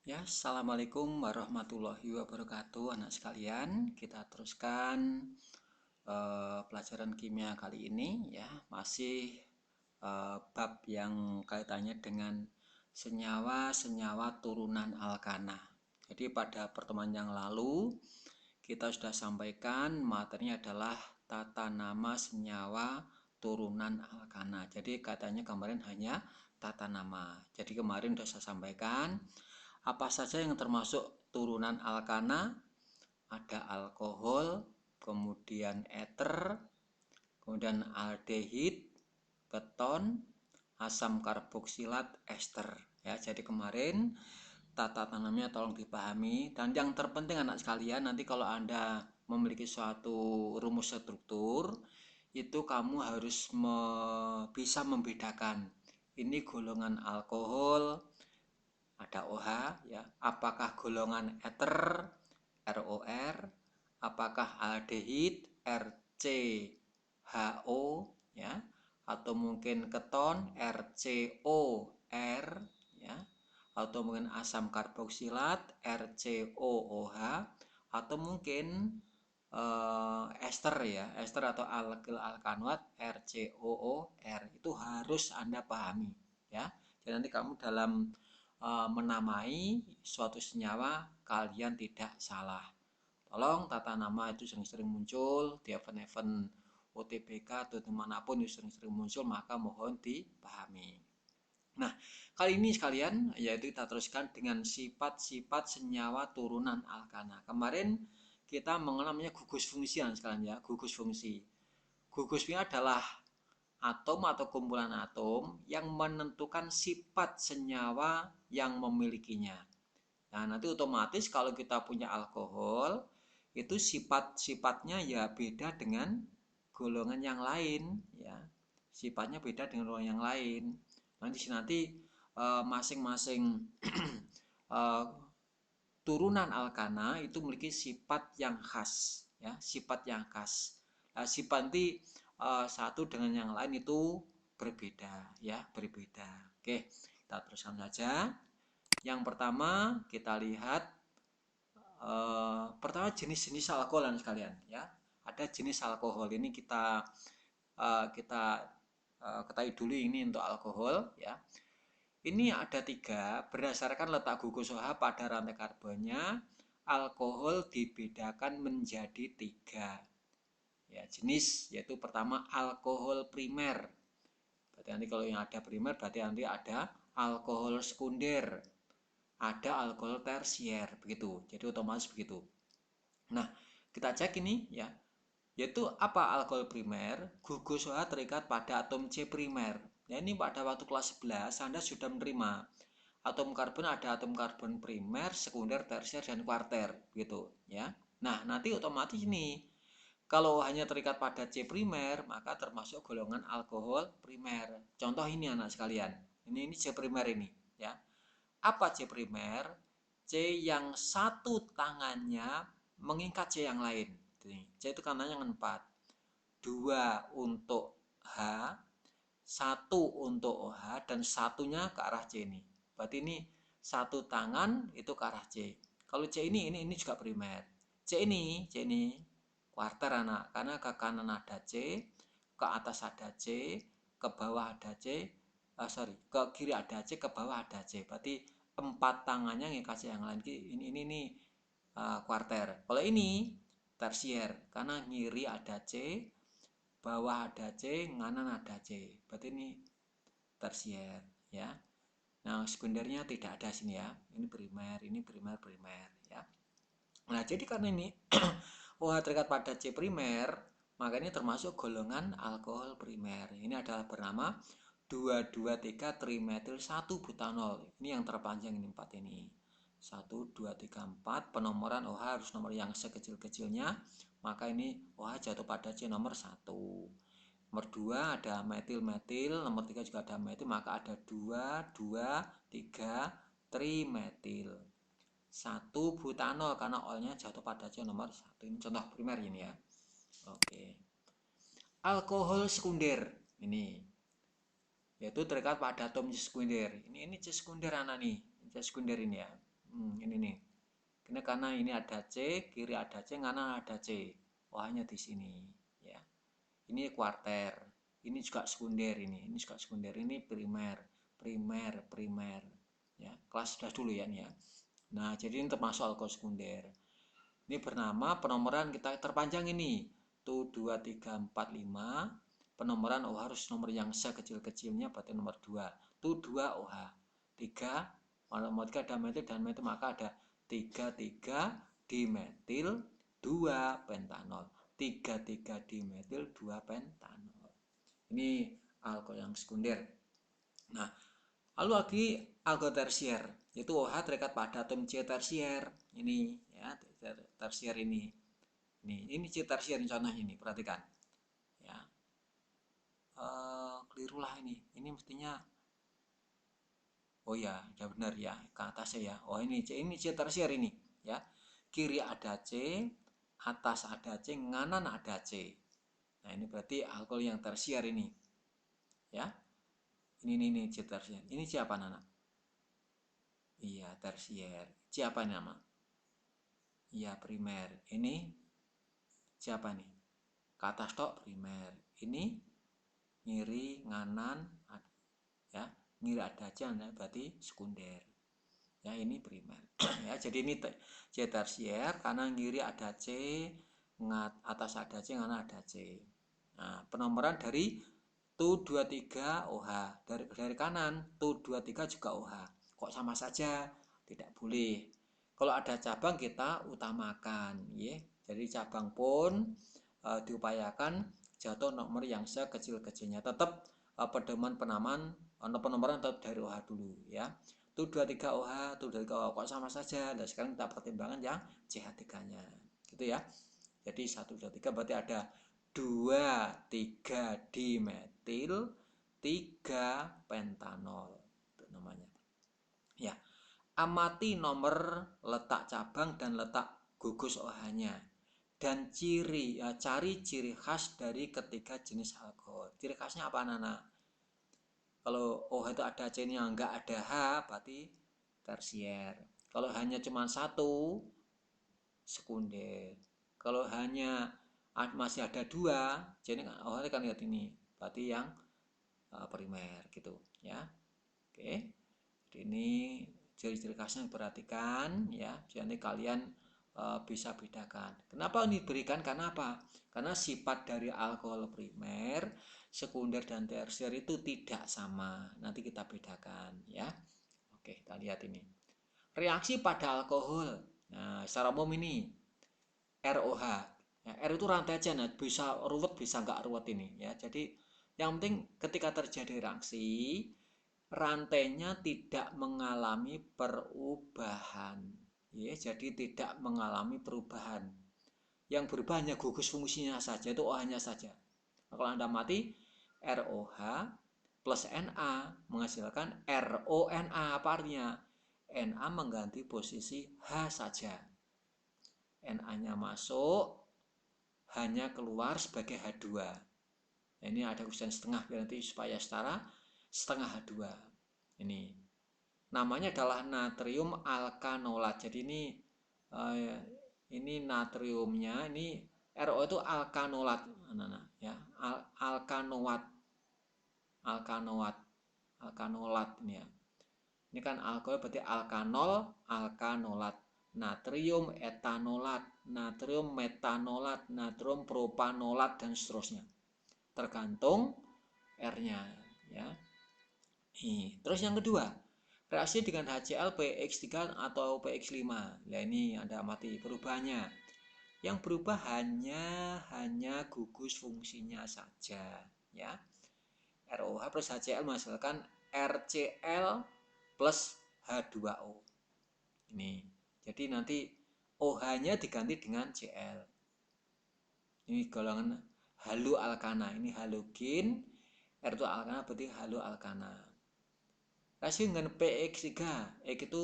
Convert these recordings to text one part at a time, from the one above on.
Ya, assalamualaikum warahmatullahi wabarakatuh, anak sekalian. Kita teruskan pelajaran kimia kali ini, ya, masih bab yang kaitannya dengan senyawa-senyawa turunan alkana. Jadi pada pertemuan yang lalu kita sudah sampaikan materinya adalah tata nama senyawa turunan alkana. Jadi katanya kemarin hanya tata nama. Jadi kemarin sudah saya sampaikan apa saja yang termasuk turunan alkana. Ada alkohol, kemudian ether, kemudian aldehid, keton, asam karboksilat, ester. Ya, jadi kemarin tata tanamnya tolong dipahami. Dan yang terpenting anak sekalian, nanti kalau Anda memiliki suatu rumus struktur, itu kamu harus bisa membedakan ini golongan alkohol, ada OH, ya. Apakah golongan ether, ROR, apakah aldehid, RCHO, ya, atau mungkin keton, RCOR, ya, atau mungkin asam karboksilat, RCOOH, atau mungkin ester, ya, ester atau alkyl alkanoat, RCOOR. Itu harus Anda pahami, ya. Jadi nanti kamu dalam menamai suatu senyawa kalian tidak salah. Tolong tata nama itu sering-sering muncul di event-event UTBK atau dimanapun itu sering-sering muncul, maka mohon dipahami. Nah, kali ini sekalian yaitu kita teruskan dengan sifat-sifat senyawa turunan alkana. Kemarin kita mengenal namanya gugus fungsi sekalian, ya, gugus fungsi. Gugus fungsi adalah atom atau kumpulan atom yang menentukan sifat senyawa yang memilikinya. Nah, nanti otomatis kalau kita punya alkohol, itu sifat-sifatnya ya beda dengan golongan yang lain, ya. Sifatnya beda dengan golongan yang lain. Nanti masing-masing eh, turunan alkana itu memiliki sifat yang khas, ya, sifat yang khas. Nah, sifat nanti satu dengan yang lain itu berbeda, ya, berbeda. Oke, kita teruskan saja. Yang pertama kita lihat pertama jenis-jenis alkohol sekalian, ya. Ada jenis alkohol ini kita ketahui dulu ini untuk alkohol, ya. Ini ada 3 berdasarkan letak gugus OH pada rantai karbonnya. Alkohol dibedakan menjadi 3, ya, jenis, yaitu pertama alkohol primer. Berarti nanti kalau yang ada primer berarti nanti ada alkohol sekunder, ada alkohol tersier, begitu. Jadi otomatis begitu. Nah, kita cek ini, ya. Yaitu apa alkohol primer? Gugus OH terikat pada atom C primer. Nah, ini pada waktu kelas 11 Anda sudah menerima atom karbon, ada atom karbon primer, sekunder, tersier, dan kuarter, gitu, ya. Nah, nanti otomatis ini kalau hanya terikat pada C primer, maka termasuk golongan alkohol primer. Contoh ini anak sekalian. Ini C primer ini, ya. Apa C primer? C yang satu tangannya mengikat C yang lain. C itu kanannya 4. 2 untuk H, 1 untuk OH, dan satunya ke arah C ini. Berarti ini satu tangan itu ke arah C. Kalau C ini juga primer. C ini kuarter anak, karena ke kanan ada C, ke atas ada C, ke bawah ada C, ke kiri ada C, ke bawah ada C. Berarti 4 tangannya ngikat C yang lain. Ini kuarter. Kalau ini tersier, karena kiri ada C, bawah ada C, kanan ada C. Berarti ini tersier, ya. Nah, sekundernya tidak ada sini, ya. Ini primer, primer, ya. Nah, jadi karena ini OH terikat pada C primer, maka ini termasuk golongan alkohol primer. Ini adalah bernama 2,2,3 trimetil 1 butanol. Ini yang terpanjang ini 4 ini. 1, 2, 3, 4. Penomoran OH harus nomor yang sekecil-kecilnya. Maka ini OH jatuh pada C nomor 1. Nomor 2 ada metil-metil. Nomor 3 juga ada metil. Maka ada 2, 2, 3 trimetil 1 butanol, karena olnya jatuh pada C nomor 1. Ini contoh primer ini, ya. Oke. Alkohol sekunder ini yaitu terikat pada atom C sekunder. Ini C sekunder anak nih. C sekunder ini, ya. Ini nih. Ini karena ini ada C, kiri ada C, kanan ada C. OH-nya di sini, ya. Ini kuarter, ini juga sekunder ini juga sekunder, ini primer, primer, ya. Kelas sudah dulu ya ini ya. Nah, jadi ini termasuk alkohol sekunder. Ini bernama penomoran kita terpanjang ini. Tu 2 3 4 5. Penomoran OH harus nomor yang sekecil-kecilnya berarti nomor 2. Tu 2 OH. 3 nomor 3 ada metil dan metil maka ada 3 dimetil 2 pentanol. 3 dimetil 2 pentanol. Ini alkohol yang sekunder. Nah, lalu lagi alkohol tersier, yaitu OH terikat pada atom C tersier. Ini ya, tersier ini. Ini C tersier contohnya ini, perhatikan. Ya. Keliru lah ini. Ini mestinya oh ya, udah benar ya, ke atasnya ya. Oh ini C tersier ini, ya. Kiri ada C, atas ada C, kanan ada C. Nah, ini berarti alkohol yang tersier ini. Ya. Ini C tersier. Ini siapa Nana? Iya, tersier. Siapa nama? Iya, primer. Ini siapa nih? Ke atas tok primer. Ini ngiri nganan ya. Ngiri ada C berarti sekunder. Ya, ini primer. Ya, jadi ini C tersier karena ngiri ada C, atas ada C, nganan ada C. Nah, penomoran dari Tu 23 OH. Dari kanan Tu 23 juga OH. Kok sama saja? Tidak boleh. Kalau ada cabang kita utamakan, ya. Jadi cabang pun diupayakan jatuh nomor yang sekecil-kecilnya. Tetap pedoman penomoran tetap dari OH dulu, ya. Tu 23 OH, Tu 23 OH kok sama saja. Dan sekarang kita pertimbangkan yang CH3-nya. Gitu ya. Jadi 1 2 3 berarti ada 2 3 dimetil 3 pentanol. Itu namanya. Ya. Amati nomor letak cabang dan letak gugus OH-nya. Dan cari ciri khas dari ketiga jenis alkohol. Ciri khasnya apa Nana? Kalau OH itu ada C-nya enggak ada H, berarti tersier. Kalau hanya cuma satu, sekunder. Kalau hanya masih ada dua, C-nya OH kan lihat ini, berarti yang primer gitu ya. Oke. Jadi ini ciri-ciri khasnya perhatikan ya, jadi kalian bisa bedakan. Kenapa ini diberikan? Karena apa? Karena sifat dari alkohol primer, sekunder dan tersier itu tidak sama. Nanti kita bedakan ya. Oke, kita lihat ini. Reaksi pada alkohol. Nah, secara umum ini ROH. Ya, R itu rantai aja, nah, bisa ruwet bisa nggak ruwet ini ya. Jadi yang penting ketika terjadi reaksi rantainya tidak mengalami perubahan, ya, jadi tidak mengalami perubahan. Yang berubah hanya gugus fungsinya saja, itu OH-nya saja. Nah, kalau Anda mati, ROH plus Na menghasilkan RONA. Apa artinya? Na mengganti posisi H saja. Na-nya masuk, hanya keluar sebagai H2. Nah, ini ada kusen setengah nanti supaya setara, setengah H2. Ini namanya adalah natrium alkanolat. Jadi ini natriumnya, ini RO itu alkanolat, ya, alkanolat ini ya. Ini kan alkohol berarti alkanolat, natrium etanolat, natrium metanolat, natrium propanolat dan seterusnya. Tergantung R-nya, ya. Terus yang kedua, reaksi dengan HCl PX3 atau PX5. Nah, ini Anda amati perubahannya. Yang berubah hanya gugus fungsinya saja, ya. ROH plus HCl menghasilkan RCl plus H2O. Ini. Jadi nanti OH-nya diganti dengan Cl. Ini golongan haloalkana. Ini halogen. R itu alkana berarti haloalkana. Reaksi dengan PX3, X itu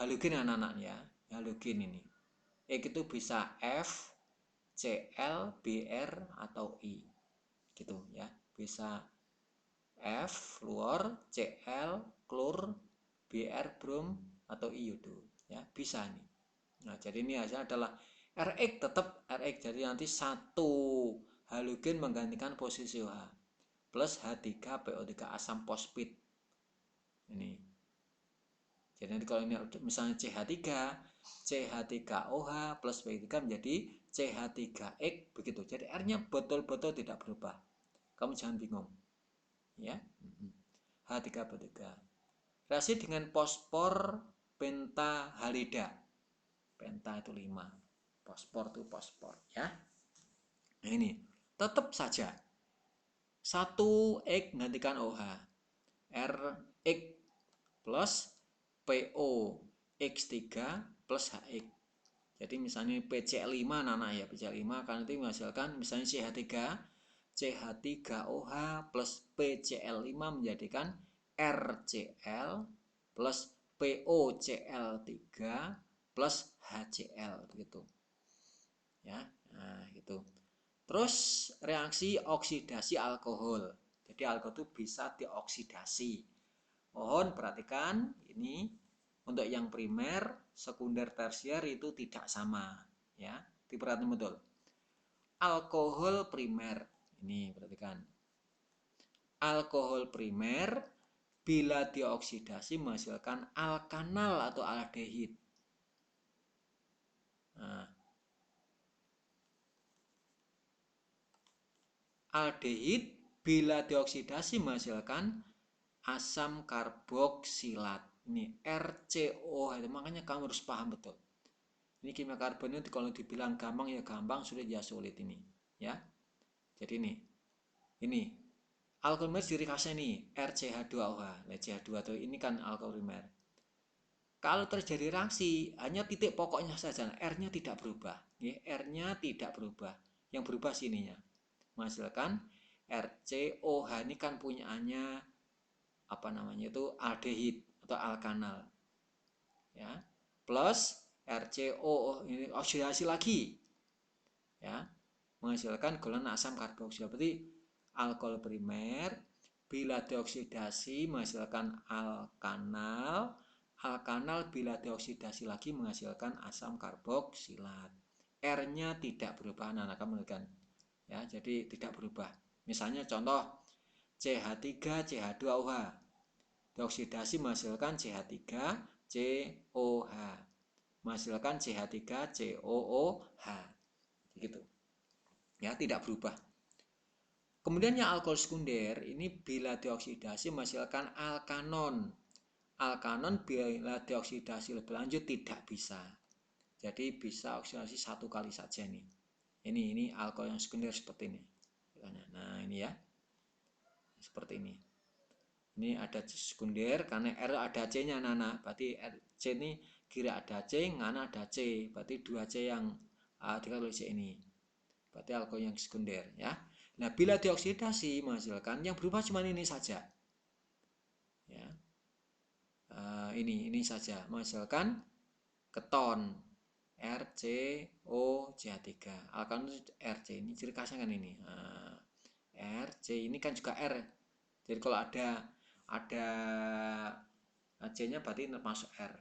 halogen anak-anak ya, halogen ini. X itu bisa F, Cl, Br atau I, gitu ya. Bisa F fluor, Cl klor, Br brom atau iodо. Ya, bisa nih. Nah, jadi ini hasilnya adalah RX, tetap RX. Jadi nanti satu halogen menggantikan posisi OH plus H3PO3 asam fosfit. Ini. Jadi nanti kalau ini misalnya CH3, CH3OH plus PO3 menjadi CH3X begitu. Jadi R-nya betul-betul tidak berubah. Kamu jangan bingung. Ya. H3PO3. Reaksi dengan fosfor pentahalida. Penta itu 5. Fosfor itu fosfor, ya. Nah, ini tetap saja 1X menggantikan OH. RX plus PO X3 plus HX. Jadi misalnya PCl5 nana ya, PCl5 kan itu menghasilkan misalnya CH3, CH3OH plus PCl5 menjadikan RCl plus POCl3 plus HCl begitu. Ya. Nah, gitu. Terus reaksi oksidasi alkohol. Jadi alkohol itu bisa dioksidasi. Mohon perhatikan ini untuk yang primer, sekunder, tersier itu tidak sama, ya. Diperhatikan betul. Alkohol primer. Ini perhatikan. Alkohol primer bila dioksidasi menghasilkan alkanal atau aldehid. Nah, aldehid bila dioksidasi menghasilkan asam karboksilat. Ini RCO, itu makanya kamu harus paham betul. Ini kimia karbon itu kalau dibilang gampang ya gampang, sulit ya sulit ini, ya. Jadi ini alkohol primer ciri khasnya nih RCH2OH. Nah, CH2 tuh ini kan alkohol primer. Kalau terjadi reaksi, hanya titik pokoknya saja, R-nya tidak berubah. Ya, R-nya tidak berubah. Yang berubah sininya. Menghasilkan RCOH ini kan punyaannya apa namanya itu aldehid atau alkanal. Ya. Plus RCO ini oksidasi lagi. Ya. Menghasilkan golongan asam karboksilat. Berarti alkohol primer bila dioksidasi menghasilkan alkanal, alkanal bila dioksidasi lagi menghasilkan asam karboksilat. R-nya tidak berubah, nah kamu lihat kan. Ya, jadi tidak berubah. Misalnya contoh CH3 CH2OH. Dioksidasi menghasilkan CH3 COH. Menghasilkan CH3 COOH. Begitu. Ya, tidak berubah. Kemudian yang alkohol sekunder ini bila dioksidasi menghasilkan alkanon. Alkanon bila dioksidasi lebih lanjut tidak bisa. Jadi bisa oksidasi satu kali saja nih. Ini alkohol yang sekunder seperti ini. Nah, ini ya. Seperti ini. Ini ada sekunder karena R ada C-nya nana. Berarti C ini kira ada C, ngana ada C. Berarti 2C yang dikali C ini. Berarti alkohol yang sekunder, ya. Nah, bila dioksidasi menghasilkan yang berubah cuma ini saja. Ya. Ini saja menghasilkan keton RCOCH3. Alkan RC ini ciri khasnya kan ini. RC ini kan juga R. Jadi kalau ada C-nya berarti masuk R.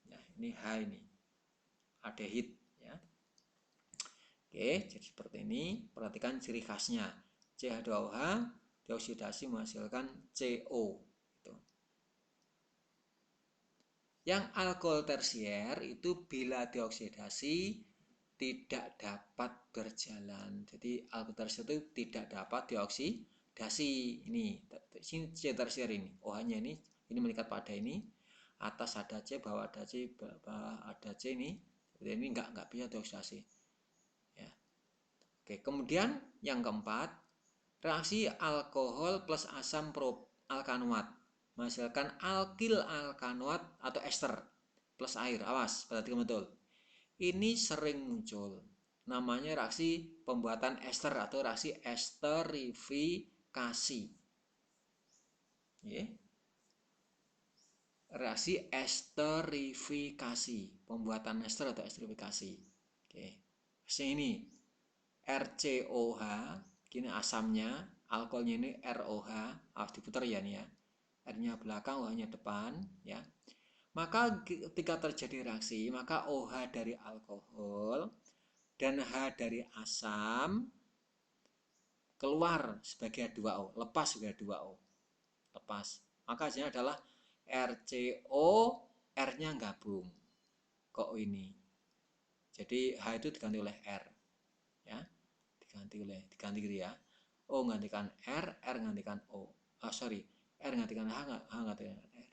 Ya, ini H ini. Aldehid, ya. Oke, jadi seperti ini. Perhatikan ciri khasnya. CH2OH dioksidasi menghasilkan CO. Gitu. Yang alkohol tersier itu bila dioksidasi tidak dapat berjalan. Jadi alkohol tersier itu tidak dapat dioksidasi. Ini C tersier ini. OH-nya ini mengikat pada ini. Atas ada C, bawah ada C, bawah ada C ini. Ini enggak bisa dioksidasi. Ya. Oke, kemudian yang keempat, reaksi alkohol plus asam alkanoat menghasilkan alkil alkanoat atau ester plus air. Awas, perhatikan betul. Ini sering muncul. Namanya reaksi pembuatan ester atau reaksi esterifikasi. Ya. Reaksi esterifikasi, pembuatan ester atau esterifikasi. Oke. Ini RCOH, gini asamnya, alkoholnya ini ROH, harus diputar ya nih ya. R-nya belakang, OH-nya depan, ya. Maka ketika terjadi reaksi, maka OH dari alkohol dan H dari asam keluar sebagai H2O, lepas sebagai H2O, lepas. Maka hasilnya adalah RCO, R-nya gabung ke O ini. Jadi H itu diganti oleh R, ya, diganti gitu ya. O gantikan R, R gantikan O. Sorry, R gantikan H, H gantikan R.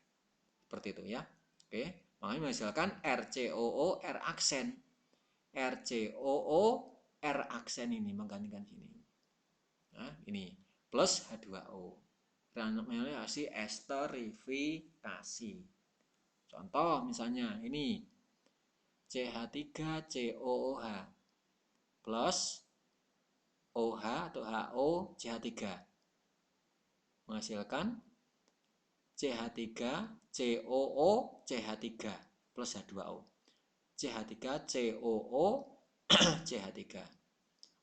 Seperti itu ya. Oke, makanya menghasilkan RCOO R aksen. RCOO R aksen ini menggantikan sini. Nah, ini plus H2O. Namanya esterifikasi. Contoh misalnya ini CH3COOH plus OH atau HO CH3 menghasilkan CH3COO CH3 plus H2O. CH3COO CH3.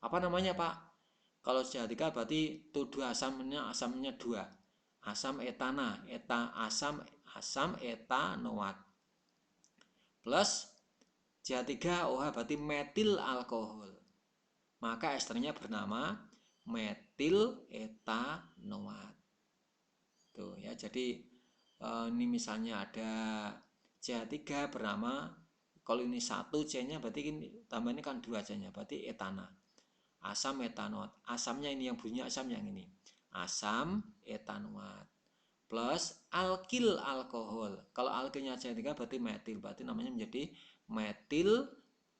Apa namanya, Pak? Kalau CH3 berarti itu dua asamnya dua. Asam etana, asam etanoat. Plus CH3OH berarti metil alkohol. Maka esternya bernama metil etanoat. Tuh ya, jadi ini misalnya ada CH3 bernama, kalau ini 1 C-nya berarti ini tambahnya kan 2 C-nya, berarti etana. Asam etanoat. Asamnya ini yang bunyinya asam yang ini. Asam etanoat. Plus alkil alkohol. Kalau alkilnya CH3 berarti metil, berarti namanya menjadi metil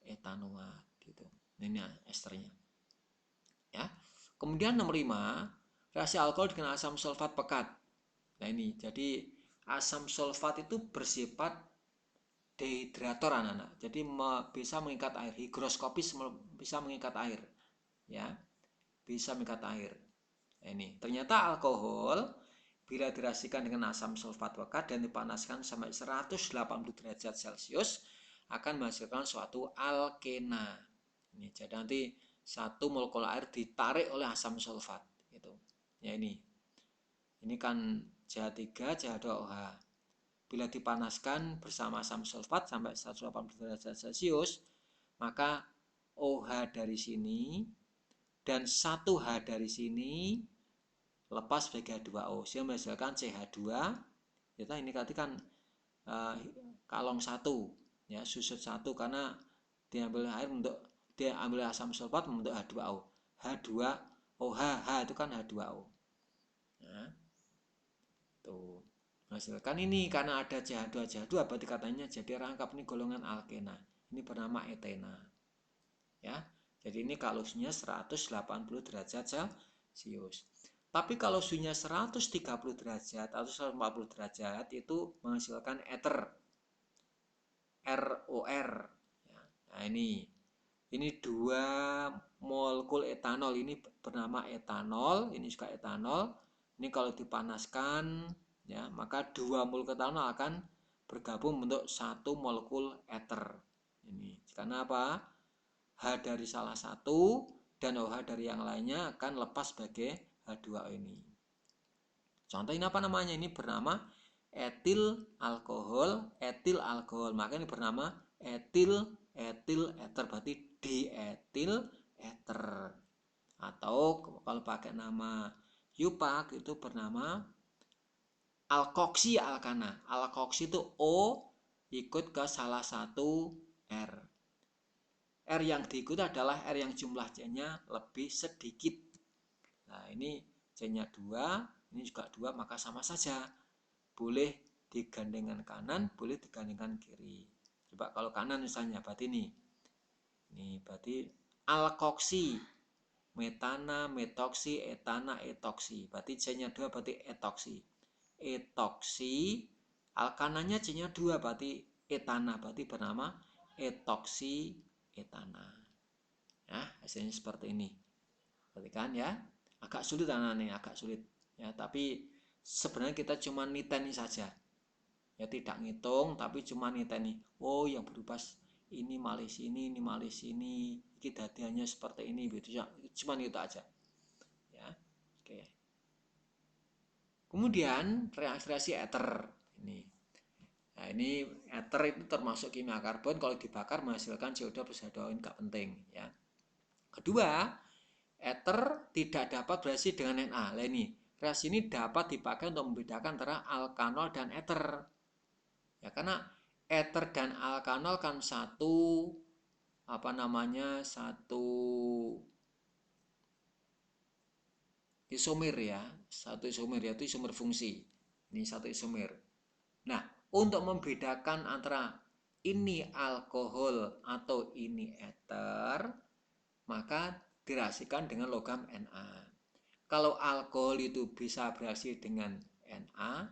etanoat gitu. Ini esternya. Ya. Kemudian nomor 5, reaksi alkohol dengan asam sulfat pekat. Nah ini, jadi asam sulfat itu bersifat dehidrator anak-anak. Jadi bisa mengikat air, higroskopis bisa mengikat air. Ya, bisa mengikat air. Nah, ini, ternyata alkohol bila direaksikan dengan asam sulfat pekat dan dipanaskan sampai 180 derajat Celcius akan menghasilkan suatu alkena. Ini, jadi nanti satu molekul air ditarik oleh asam sulfat gitu. Ya ini kan CH3 CH2OH. Bila dipanaskan bersama asam sulfat sampai 180 derajat Celcius, maka OH dari sini dan 1H dari sini lepas sebagai H2O sehingga menghasilkan CH2. Kita ini tadi kan kalong 1 ya, susut 1 karena diambil air untuk diambil asam sulfat membentuk H2O. H2OH, H itu kan H2O. Nah, tuh menghasilkan ini karena ada CH2 CH2 berarti katanya jadi rangkap ini golongan alkena. Ini bernama etena. Ya. Jadi ini kalau suhunya 180 derajat Celcius. Tapi kalau suhunya 130 derajat atau 140 derajat itu menghasilkan ether. ROR. Ya. Nah ini dua molekul etanol ini bernama etanol, ini juga etanol. Ini kalau dipanaskan ya, maka dua molekul etanol akan bergabung membentuk satu molekul ether. Ini karena apa? H dari salah satu dan OH dari yang lainnya akan lepas sebagai H2O ini. Contoh ini apa namanya? Ini bernama etil alkohol. Maka ini bernama etil ether, berarti dietil ether. Atau kalau pakai nama Yupak itu bernama alkoksi alkana. Alkoksi itu O ikut ke salah satu R. R yang diikuti adalah R yang jumlah C-nya lebih sedikit. Nah ini C-nya 2, ini juga 2, maka sama saja. Boleh digandengkan kanan, boleh digandengkan kiri. Coba kalau kanan misalnya, berarti ini. Ini berarti alkoksi, metana, metoksi, etana, etoksi. Berarti C-nya 2 berarti etoksi. Etoksi, alkananya C-nya 2 berarti etana, berarti bernama etoksi etana. Ya, hasilnya seperti ini. Perhatikan ya, agak sulit anak-anak, agak sulit. Ya, tapi sebenarnya kita cuma niteni saja. Ya tidak ngitung, tapi cuma niteni. Oh, yang berubah ini malih sini, ini malih sini. Kita dadiannya seperti ini, gitu ya. Cuma itu aja. Ya, oke. Kemudian reaksi ether ini. Nah, ini ether itu termasuk kimia karbon, kalau dibakar menghasilkan CO2 plus H2O, ini nggak penting ya. Kedua, ether tidak dapat bereaksi dengan Na. Nah, ini reaksi ini dapat dipakai untuk membedakan antara alkanol dan ether. Ya, karena ether dan alkanol kan satu isomer ya, satu isomer, yaitu isomer fungsi. Ini satu isomer. Nah, untuk membedakan antara ini alkohol atau ini ether, maka direaksikan dengan logam Na. Kalau alkohol itu bisa bereaksi dengan Na,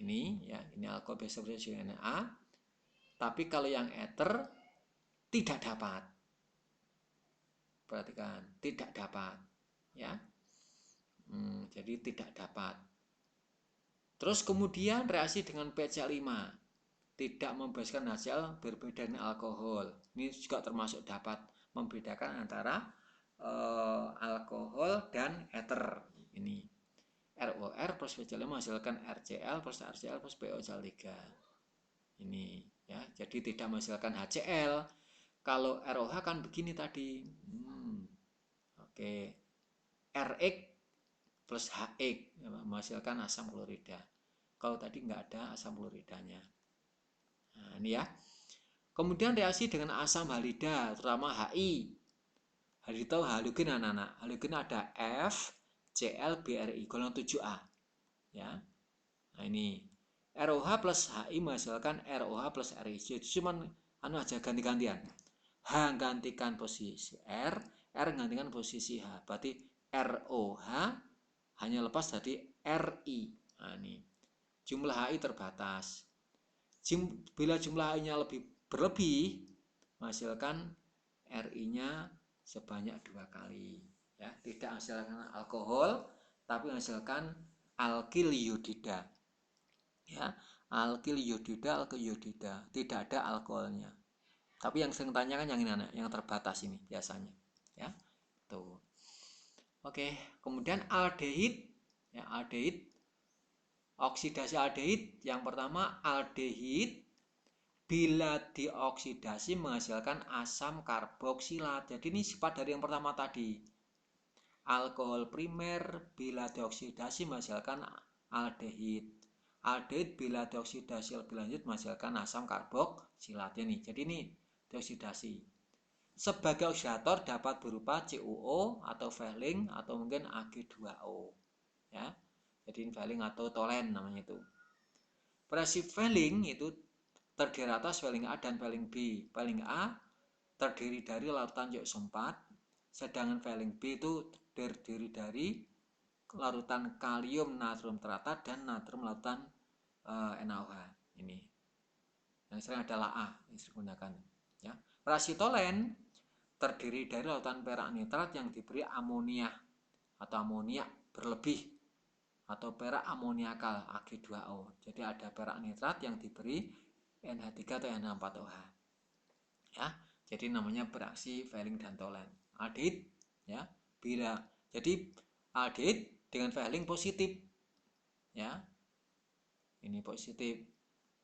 ini ya, ini alkohol bisa bereaksi dengan Na, tapi kalau yang ether tidak dapat. Perhatikan, tidak dapat ya. Jadi tidak dapat. Terus kemudian reaksi dengan PCl5 tidak membebaskan HCl berbeda dengan alkohol. Ini juga termasuk dapat membedakan antara alkohol dan ether. Ini ROR plus PCl5 menghasilkan RCl plus RCl plus POCl3. Ini ya, jadi tidak menghasilkan HCl. Kalau ROH kan begini tadi. Oke. RX plus HX menghasilkan asam klorida. Kalau tadi nggak ada asam kloridanya. Nah, ini ya. Kemudian reaksi dengan asam halida, terutama HI. Halida itu halogen anak-anak. Halogen ada F, Cl, Bri, golongan 7A. Ya. Nah, ini ROH plus HI menghasilkan ROH plus RiC. Itu cuma aja ganti-gantian. H gantikan posisi R gantikan posisi H. Berarti ROH hanya lepas dari RI. Nah, ini jumlah HI terbatas. Bila jumlah HI-nya lebih berlebih, menghasilkan RI-nya sebanyak 2 kali. Ya, tidak menghasilkan alkohol, tapi menghasilkan alkil iodida. Ya, alkil iodida, tidak ada alkoholnya. Tapi yang sering tanya kan yang ini anak, yang terbatas ini biasanya. Ya, tuh. Oke, kemudian aldehid, ya aldehid. Oksidasi aldehid, yang pertama aldehid bila dioksidasi menghasilkan asam karboksilat. Jadi ini sifat dari yang pertama tadi. Alkohol primer bila dioksidasi menghasilkan aldehid. Aldehid bila dioksidasi lebih lanjut menghasilkan asam karboksilat ini. Jadi ini dioksidasi. Sebagai oksidator dapat berupa CuO atau Fehling atau mungkin Ag2O. Ya. Jadi Fehling atau tolen namanya itu. Reaksi Fehling itu terdiri atas Fehling A dan Fehling B. Fehling A terdiri dari larutan CuO4, sedangkan Fehling B itu terdiri dari larutan kalium natrium terata dan natrium larutan NaOH. Ini yang sering adalah A yang digunakan. Ya. Reaksi tolen terdiri dari lautan perak nitrat yang diberi amonia atau amoniak berlebih atau perak amoniakal Ag2O. Jadi ada perak nitrat yang diberi NH3 atau NH4OH. Ya, jadi namanya bereaksi Fehling dan tolen. Aldehid ya, jadi aldehid dengan Fehling positif. Ya. Ini positif.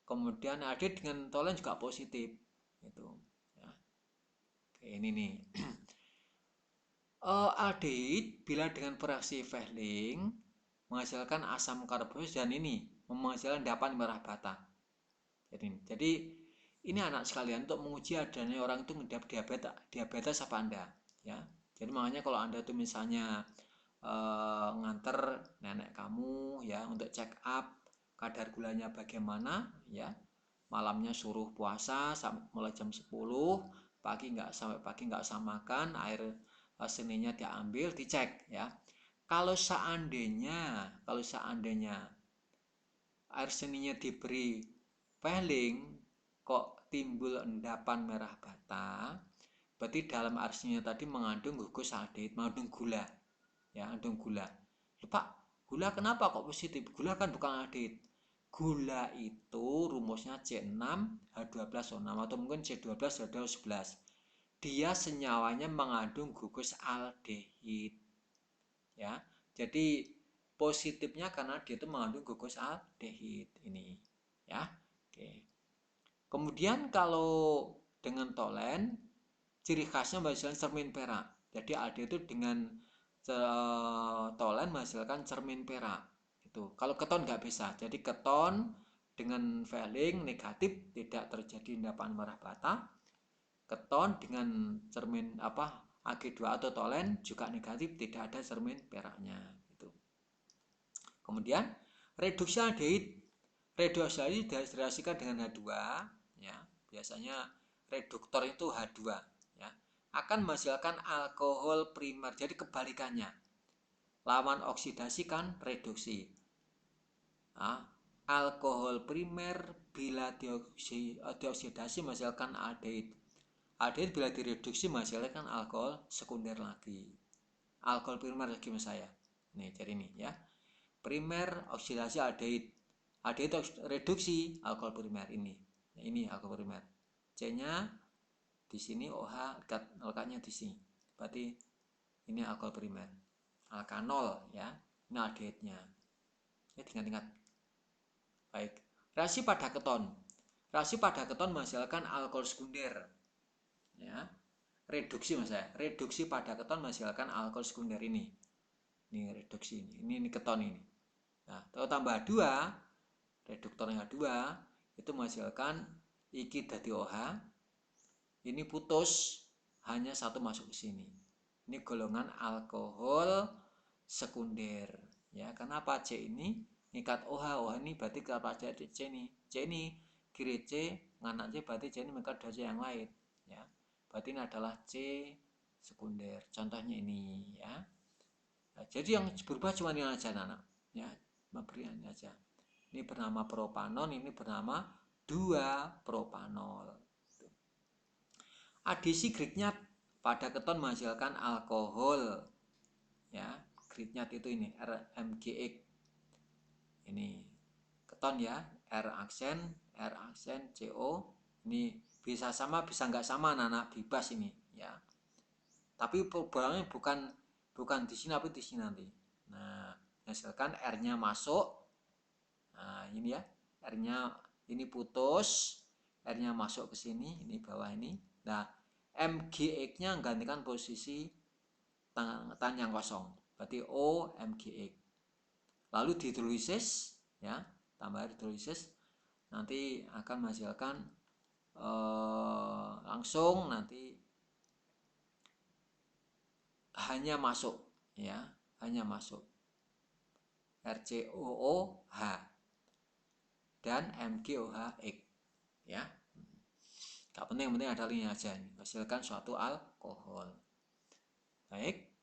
Kemudian aldehid dengan tolen juga positif. Itu ya. Oke, ini nih. Aldehid bila dengan bereaksi Fehling menghasilkan asam karbos dan ini menghasilkan endapan merah bata. Jadi ini anak sekalian untuk menguji adanya orang itu mengidap diabetes apa Anda ya. Jadi makanya kalau Anda tuh misalnya nganter nenek kamu ya untuk check up kadar gulanya bagaimana ya. Malamnya suruh puasa mulai jam 10, pagi nggak usah makan, air seninya diambil, dicek ya. Kalau seandainya air seninya diberi Fehling kok timbul endapan merah bata, berarti dalam air seninya tadi mengandung gugus aldehid, mengandung gula. Ya, mengandung gula. Pak, gula kenapa kok positif? Gula kan bukan aldehid. Gula itu rumusnya C6H12O6 atau mungkin C12H11. Dia senyawanya mengandung gugus aldehid. Ya. Jadi positifnya karena dia itu mengandung gugus aldehid ini, ya. Oke. Kemudian kalau dengan tolen, ciri khasnya menghasilkan cermin perak. Jadi aldehyt itu dengan tolen menghasilkan cermin perak. Itu. Kalau keton nggak bisa. Jadi keton dengan Fehling negatif tidak terjadi endapan merah bata. Keton dengan cermin Ag2 atau tolen juga negatif, tidak ada cermin peraknya. Itu. Kemudian reduksi aldehyt. Reduksi aldehyt direaksikan dengan H2, ya. Biasanya reduktor itu H2, ya. Akan menghasilkan alkohol primer. Jadi kebalikannya. Lawan oksidasi kan reduksi. Nah, alkohol primer bila dioksidasi menghasilkan aldehyt. Aldehyt bila direduksi menghasilkan alkohol sekunder lagi. Alkohol primer lagi saya. Nih, jadi ini ya. Primer oksidasi aldehyt. Aldehyt reduksi alkohol primer ini. Nah, ini alkohol primer. C-nya di sini, OH lekatnya di sini. Berarti ini alkohol primer. Alkanol ya. Ini aldehytnya. Ini ingat-ingat. Baik. Reaksi pada keton. Reaksi pada keton menghasilkan alkohol sekunder. Ya. Reduksi reduksi pada keton menghasilkan alkohol sekunder ini. Ini reduksi ini keton ini. Nah, kalau tambah 2, reduktor yang 2 itu menghasilkan iki dadi OH. Ini putus, hanya satu masuk ke sini. Ini golongan alkohol sekunder. Ya, kenapa C ini ngikat OH? OH ini berarti kenapa C ini? C ini kiri C, nganan C, berarti C ini mengikat dua C yang lain. Ya, berarti ini adalah C sekunder. Contohnya ini ya. Nah, jadi yang berubah cuma ini aja anak. Ya, memberikan aja. Ini bernama propanon, ini bernama 2-propanol. Adisi Grignard pada keton menghasilkan alkohol. Ya, Grignard itu ini RMGX. Ini keton ya, R aksen, CO. Ini bisa sama, bisa nggak sama, anak-anak bebas ini ya. Tapi problemnya bukan di sini, tapi di sini nanti. Nah, menghasilkan R-nya masuk. Nah, ini ya, R-nya ini putus, R-nya masuk ke sini, ini bawah ini. Nah, MGX-nya menggantikan posisi tangan yang kosong. Berarti O MGX. Lalu dihidrolisis ya, tambah hidrolisis nanti akan menghasilkan langsung nanti hanya masuk ya, hanya masuk RCOOH dan MgOHX ya. Gak penting, yang penting ada linknya aja nih. Hasilkan suatu alkohol. Baik.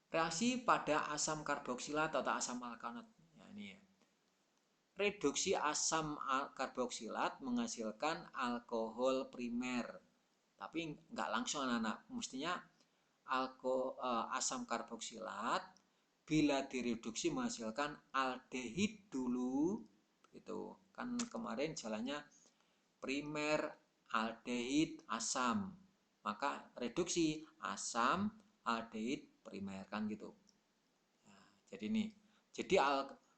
Reaksi pada asam karboksilat atau asam alkanat. Ya, ini ya. Reduksi asam karboksilat menghasilkan alkohol primer. Tapi nggak langsung anak-anak. Mestinya asam karboksilat bila direduksi menghasilkan aldehid dulu. Itu kan kemarin jalannya primer aldehid asam. Maka reduksi asam aldehid primer kan gitu. Nah, jadi ini. Jadi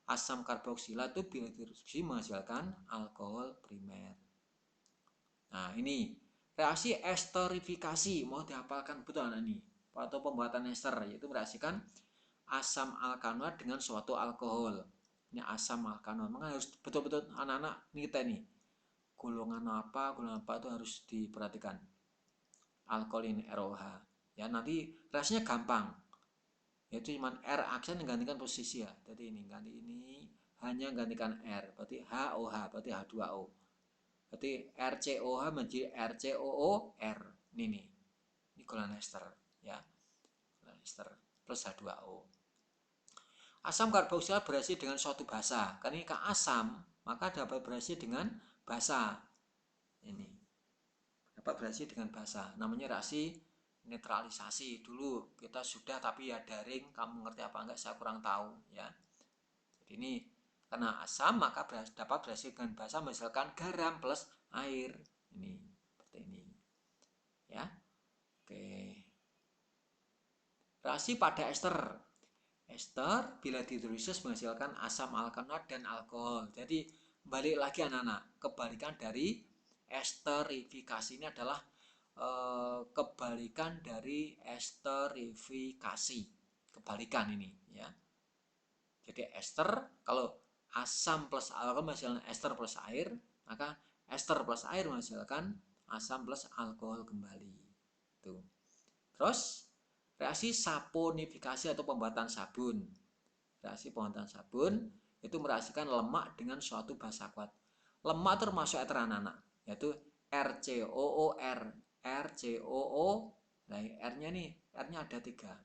asam karboksilat itu bila direduksi menghasilkan alkohol primer. Nah, ini reaksi esterifikasi mau dihafalkan betul anak ini. Atau pembuatan ester yaitu mereaksikan asam alkanoat dengan suatu alkohol. Ini asam alkanoat. Maka harus betul-betul anak-anak kita ini. Golongan apa itu harus diperhatikan. Alkohol ini ROH. Ya, nanti reaksinya gampang. Yaitu cuma R aksen menggantikan posisi ya. Jadi ini ganti ini hanya gantikan R. Berarti HOH, berarti H2O. Berarti RCOH menjadi RCOOR. Ini nih. Ini golongan ester ya. Golongan ester plus H2O. Asam karboksilat bereaksi dengan suatu basa. Karena ini asam, maka dapat bereaksi dengan basa. Ini dapat bereaksi dengan basa. Namanya reaksi netralisasi. Dulu kita sudah, tapi ya daring. Kamu ngerti apa enggak saya kurang tahu ya. Jadi ini karena asam maka dapat bereaksi dengan basa menghasilkan garam plus air. Ini seperti ini ya. Oke. Reaksi pada ester. Ester bila dihidrolisis menghasilkan asam alkanat dan alkohol. Jadi balik lagi anak-anak, kebalikan dari esterifikasi ini adalah kebalikan dari esterifikasi, kebalikan ini ya. Jadi ester, kalau asam plus alkohol menghasilkan ester plus air, maka ester plus air menghasilkan asam plus alkohol kembali. Tuh. Terus reaksi saponifikasi atau pembuatan sabun. Reaksi pembuatan sabun itu mereaksikan lemak dengan suatu basa kuat. Lemak termasuk eter anak-anak, yaitu RCOOR. RCOO, nah R-nya nih, R-nya ada 3.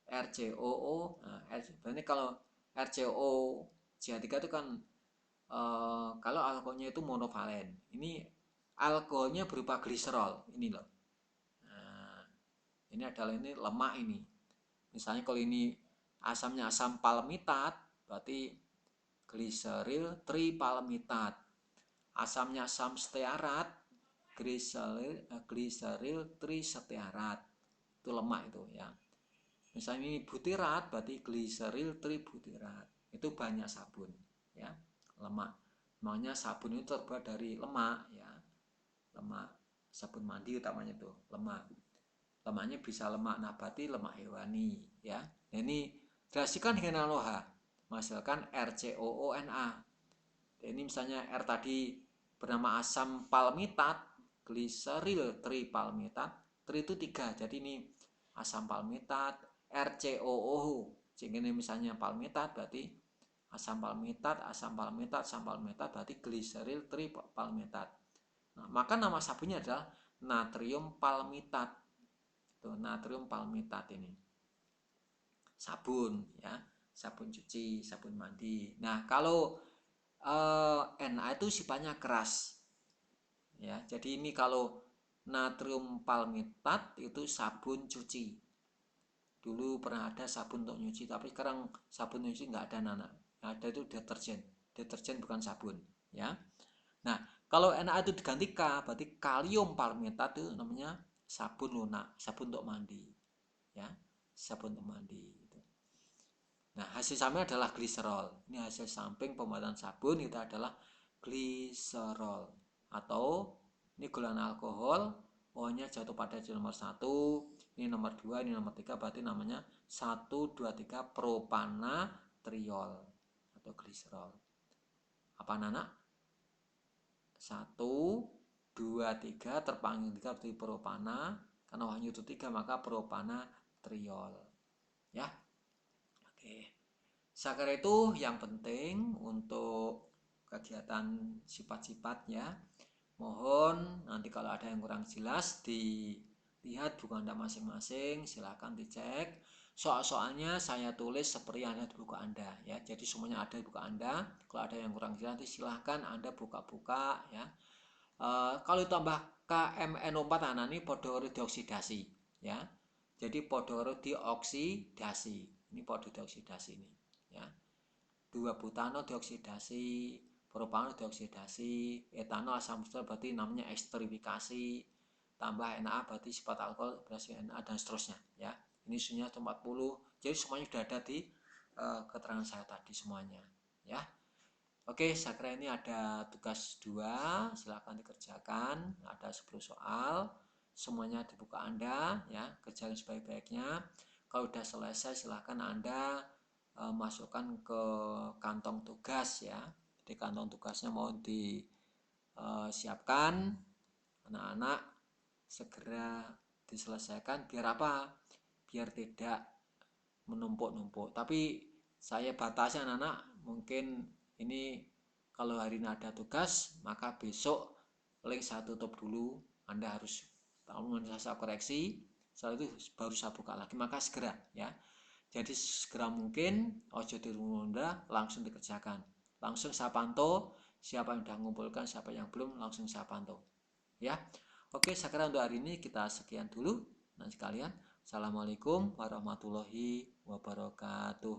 RCOO, nah, berarti kalau RCO CH3 itu kan kalau alkoholnya itu monovalen. Ini alkoholnya berupa gliserol, ini loh. Nah, ini adalah ini lemak ini. Misalnya kalau ini asamnya asam palmitat, berarti gliseril tripalmitat. Asamnya asam stearat, gliseril tristearat. Itu lemak itu ya. Misalnya ini butirat, berarti gliseril tributirat. Itu banyak sabun ya, lemak. Makanya sabun itu terbuat dari lemak ya. Lemak sabun mandi utamanya itu lemak. Lemaknya bisa lemak nabati, lemak hewani ya. Nah, ini reaksikan dengan NaOH menghasilkan RCOONA. Ini misalnya R tadi bernama asam palmitat, gliseril tripalmitat. Tri itu 3, jadi ini asam palmitat, RCOO. Jika ini misalnya palmitat berarti asam palmitat, asam palmitat, asam palmitat berarti gliseril tripalmitat. Nah, maka nama sabunnya adalah natrium palmitat. Tuh, natrium palmitat ini. Sabun ya, sabun cuci, sabun mandi. Nah, kalau Na itu sifatnya keras. Ya, jadi ini kalau natrium palmitat itu sabun cuci. Dulu pernah ada sabun untuk nyuci, tapi sekarang sabun nyuci nggak ada nana. Yang ada itu deterjen. Deterjen bukan sabun, ya. Nah, kalau Na itu diganti K, berarti kalium palmitat itu namanya sabun lunak, sabun untuk mandi. Ya, sabun untuk mandi. Nah, hasil samping adalah gliserol. Ini hasil samping pembuatan sabun itu adalah gliserol. Atau ini gulana alkohol, O-nya jatuh pada nomor 1, ini nomor 2, ini nomor 3, berarti namanya 1, 2, 3 propanatriol atau gliserol. Apa anak? 1, 2, 3 terpanggil 3 berarti propana, karena O-nya itu 3 maka propanatriol. Ya. Oke. Sakar itu yang penting untuk kegiatan sifat-sifatnya. Mohon nanti kalau ada yang kurang jelas dilihat buku Anda masing-masing, silahkan dicek. Soal-soalnya saya tulis seperti yang ada di buku Anda ya. Jadi semuanya ada di buku Anda. Kalau ada yang kurang jelas nanti silahkan Anda buka-buka ya. Kalau ditambah KMNO4 anak ini podoro dioksidasi ya. Jadi podoro dioksidasi. Ini podoro dioksidasi ini ya. 2 butano dioksidasi, propano dioksidasi, etanol asam fosfor berarti namanya esterifikasi, tambah Na berarti sifat alkohol berhasil Na dan seterusnya ya. Ini sunya 40. Jadi semuanya sudah ada di keterangan saya tadi semuanya ya. Oke, saya kira ini ada tugas 2, silakan dikerjakan. Ada 10 soal, semuanya dibuka Anda ya, kerjakan sebaik-baiknya. Kalau sudah selesai silakan Anda masukkan ke kantong tugas ya. Di kantong tugasnya mau disiapkan, anak-anak segera diselesaikan biar apa? Biar tidak menumpuk-numpuk. Tapi saya batasi anak-anak, mungkin ini kalau hari ini ada tugas, maka besok link saya tutup dulu. Anda harus tahu saya koreksi, setelah itu baru saya buka lagi, maka segera ya. Jadi segera mungkin, ojo ditunda, langsung dikerjakan. Langsung saya pantau, siapa yang sudah mengumpulkan, siapa yang belum, langsung saya pantau. Ya, oke, saya kira untuk hari ini kita sekian dulu, dan sekalian. Assalamualaikum warahmatullahi wabarakatuh.